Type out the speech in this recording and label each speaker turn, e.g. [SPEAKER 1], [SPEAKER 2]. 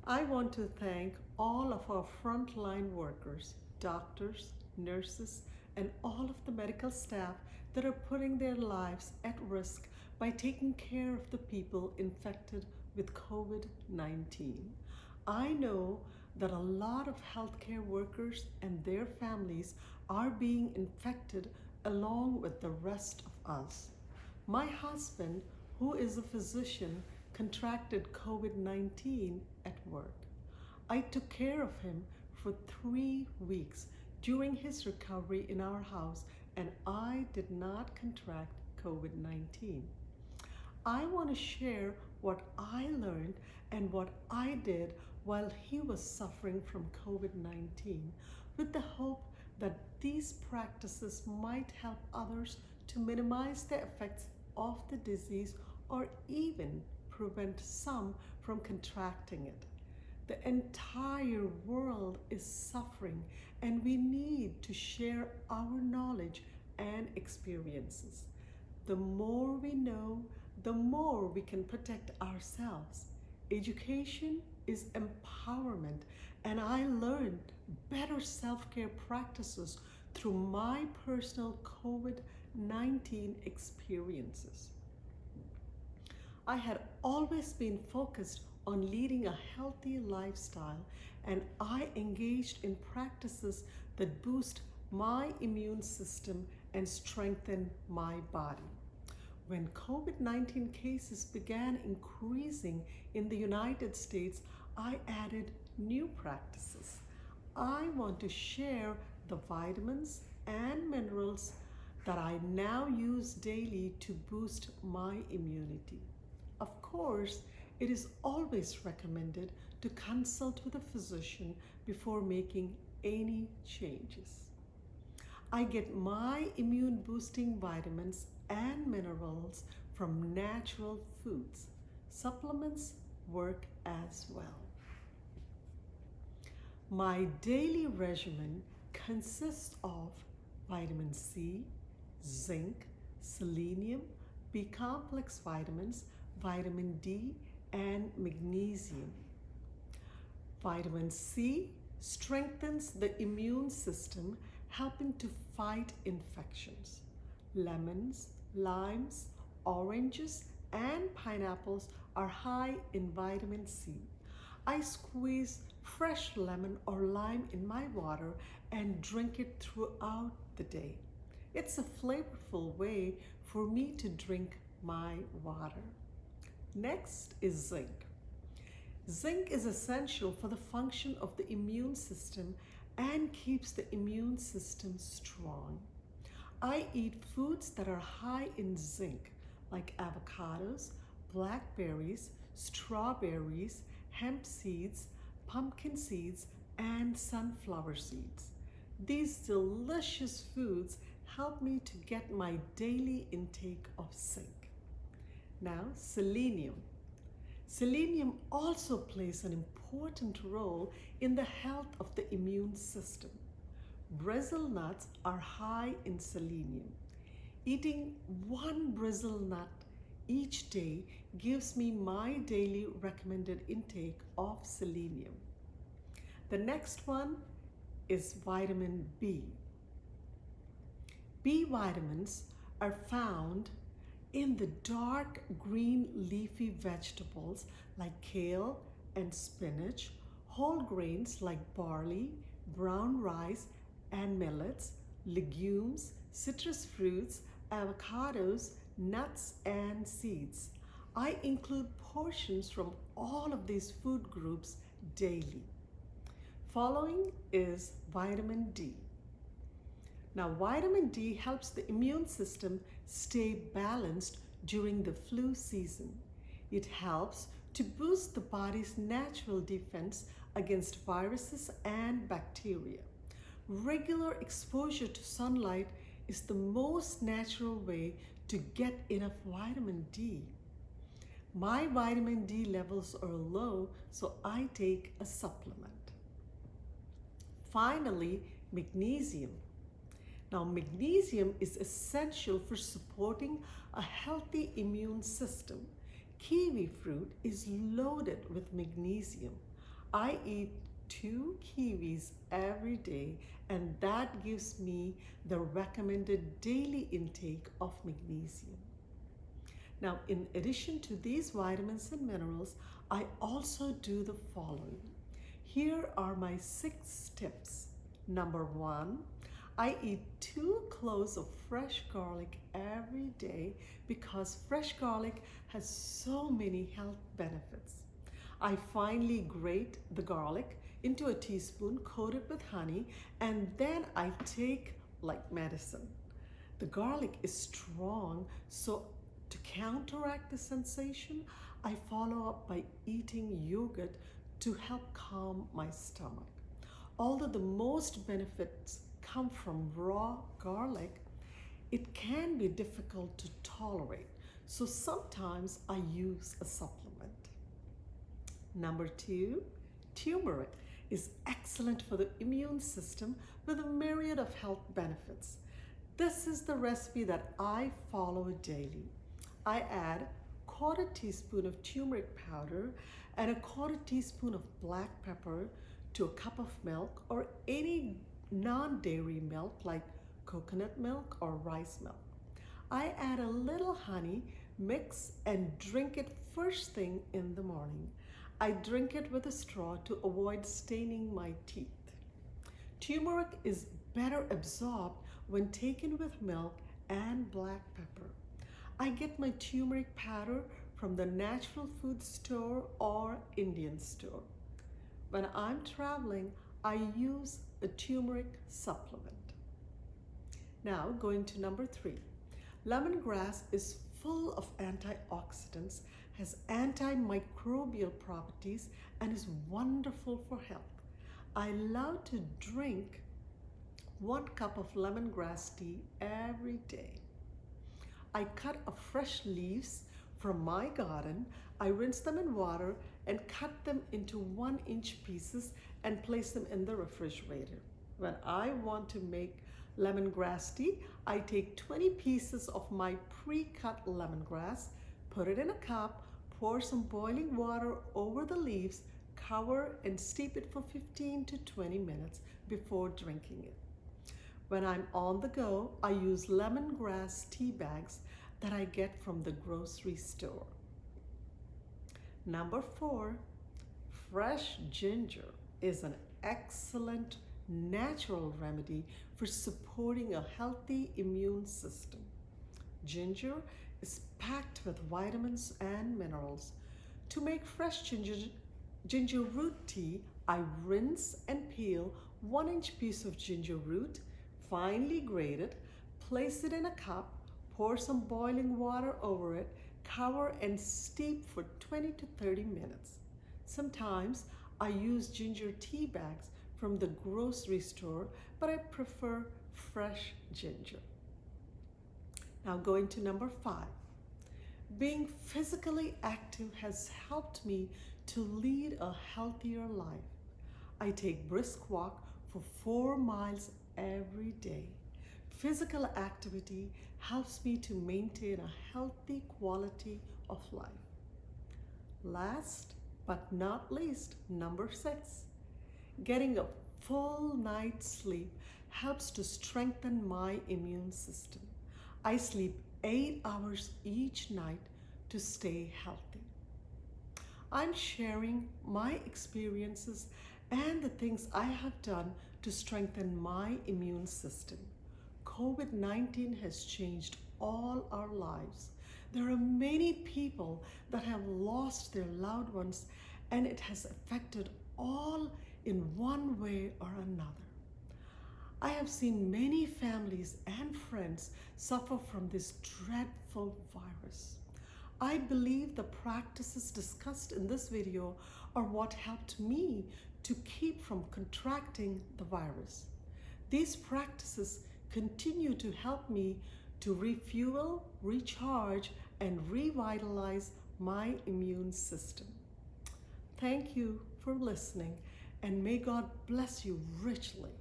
[SPEAKER 1] I want to thank all of our frontline workers, doctors, nurses, and all of the medical staff that are putting their lives at risk by taking care of the people infected with COVID 19. I know that a lot of healthcare workers and their families are being infected along with the rest of us. My husband, who is a physician, contracted COVID 19 at work. I took care of him for 3 weeks during his recovery in our house, and I did not contract COVID 19. I want to share what I learned and what I did while he was suffering from COVID 19 with the hope that these practices might help others to minimize the effects of the disease or even prevent some from contracting it. The entire world is suffering, and we need to share our knowledge and experiences. The more we know, the more we can protect ourselves. Education is empowerment, and I learned better self care practices through my personal COVID 19 experiences. I had always been focused on leading a healthy lifestyle, and I engaged in practices that boost my immune system and strengthen my body. When COVID 19 cases began increasing in the United States, I added new practices. I want to share the vitamins and minerals that I now use daily to boost my immunity. Of course, it is always recommended to consult with a physician before making any changes. I get my immune boosting vitamins and minerals from natural foods. Supplements work as well. My daily regimen consists of vitamin C, zinc, selenium, B complex vitamins, vitamin D, and magnesium. Vitamin C strengthens the immune system, helping to fight infections. Lemons, limes, oranges, and pineapples are high in vitamin C. I squeeze fresh lemon or lime in my water and drink it throughout the day. It's a flavorful way for me to drink my water. Next is zinc. Zinc is essential for the function of the immune system and keeps the immune system strong. I eat foods that are high in zinc, like avocados, blackberries, strawberries, hemp seeds, pumpkin seeds, and sunflower seeds. These delicious foods help me to get my daily intake of zinc. Now, selenium. Selenium also plays an important role in the health of the immune system. Brazil nuts are high in selenium. Eating one Brazil nut each day gives me my daily recommended intake of selenium. The next one is vitamin B. B vitamins are found in the dark green leafy vegetables like kale and spinach, whole grains like barley, brown rice, and millets, legumes, citrus fruits, avocados, nuts, and seeds. I include portions from all of these food groups daily. Following is vitamin D. Now, vitamin D helps the immune system stay balanced during the flu season. It helps to boost the body's natural defense against viruses and bacteria. Regular exposure to sunlight is the most natural way to get enough vitamin D. My vitamin D levels are low, so I take a supplement. Finally, magnesium. Now, magnesium is essential for supporting a healthy immune system. Kiwi fruit is loaded with magnesium. I eat 2 kiwis every day, and that gives me the recommended daily intake of magnesium. Now, in addition to these vitamins and minerals, I also do the following. Here are my 6 tips. Number 1, I eat 2 cloves of fresh garlic every day because fresh garlic has so many health benefits. I finely grate the garlic into a teaspoon, coat it with honey, and then I take like medicine. The garlic is strong, so to counteract the sensation, I follow up by eating yogurt to help calm my stomach. Although the most benefits come from raw garlic, it can be difficult to tolerate, so sometimes I use a supplement. Number 2, turmeric is excellent for the immune system with a myriad of health benefits. This is the recipe that I follow daily. I add 1/4 teaspoon of turmeric powder and 1/4 teaspoon of black pepper to a cup of milk or any non-dairy milk like coconut milk or rice milk. I add a little honey, mix and drink it first thing in the morning. I drink it with a straw to avoid staining my teeth. Turmeric is better absorbed when taken with milk and black pepper. I get my turmeric powder from the natural food store or Indian store. When I'm traveling, I use a turmeric supplement. Now, going to number 3. Lemongrass is full of antioxidants, has antimicrobial properties, and is wonderful for health. I love to drink 1 cup of lemongrass tea every day. I cut fresh leaves from my garden. I rinse them in water and cut them into 1-inch pieces and place them in the refrigerator. When I want to make lemongrass tea, I take 20 pieces of my pre-cut lemongrass, put it in a cup, pour some boiling water over the leaves, cover and steep it for 15 to 20 minutes before drinking it. When I'm on the go, I use lemongrass tea bags that I get from the grocery store. Number 4, fresh ginger is an excellent natural remedy for supporting a healthy immune system. Ginger is packed with vitamins and minerals. To make fresh ginger root tea, I rinse and peel 1-inch piece of ginger root, finely grate it, place it in a cup, pour some boiling water over it, cover and steep for 20 to 30 minutes. Sometimes I use ginger tea bags from the grocery store, but I prefer fresh ginger. Now going to number 5. Being physically active has helped me to lead a healthier life. I take brisk walk for 4 miles every day. Physical activity helps me to maintain a healthy quality of life. Last but not least, number 6. Getting a full night's sleep helps to strengthen my immune system. I sleep 8 hours each night to stay healthy. I'm sharing my experiences and the things I have done to strengthen my immune system. COVID-19 has changed all our lives. There are many people that have lost their loved ones, and it has affected all in one way or another. I have seen many families and friends suffer from this dreadful virus. I believe the practices discussed in this video are what helped me to keep from contracting the virus. These practices continue to help me to refuel, recharge, and revitalize my immune system. Thank you for listening, and may God bless you richly.